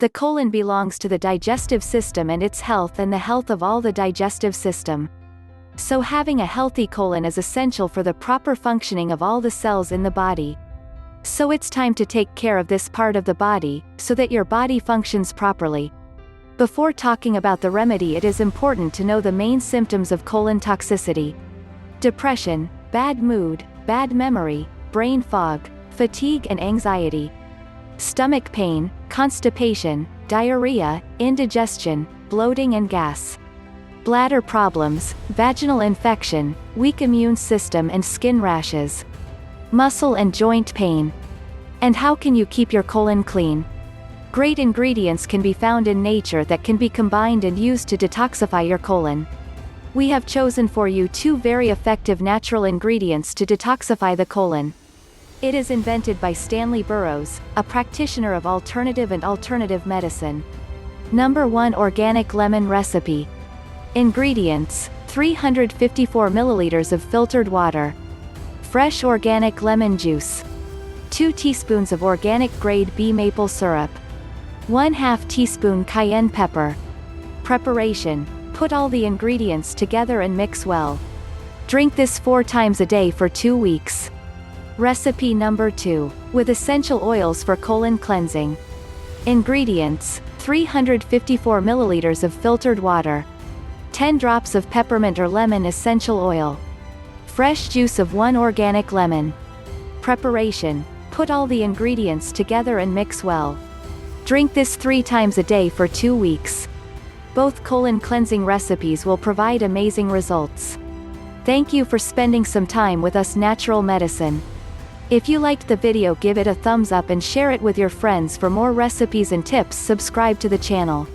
The colon belongs to the digestive system and its health and the health of all the digestive system. So having a healthy colon is essential for the proper functioning of all the cells in the body. So it's time to take care of this part of the body, so that your body functions properly. Before talking about the remedy, it is important to know the main symptoms of colon toxicity. Depression, bad mood, bad memory, brain fog, fatigue and anxiety. Stomach pain, constipation, diarrhea, indigestion, bloating and gas. Bladder problems, vaginal infection, weak immune system and skin rashes. Muscle and joint pain. And how can you keep your colon clean? Great ingredients can be found in nature that can be combined and used to detoxify your colon. We have chosen for you 2 very effective natural ingredients to detoxify the colon. It is invented by Stanley Burroughs, a practitioner of alternative medicine. Number 1, organic lemon recipe. Ingredients: 354 milliliters of filtered water. Fresh organic lemon juice. 2 teaspoons of organic grade B maple syrup. 1/2 teaspoon cayenne pepper. Preparation: put all the ingredients together and mix well. Drink this 4 times a day for 2 weeks. Recipe number 2. With essential oils for colon cleansing. Ingredients: 354 milliliters of filtered water. 10 drops of peppermint or lemon essential oil. Fresh juice of 1 organic lemon. Preparation: put all the ingredients together and mix well. Drink this 3 times a day for 2 weeks. Both colon cleansing recipes will provide amazing results. Thank you for spending some time with us Natural Medicine. If you liked the video, give it a thumbs up and share it with your friends. For more recipes and tips, subscribe to the channel.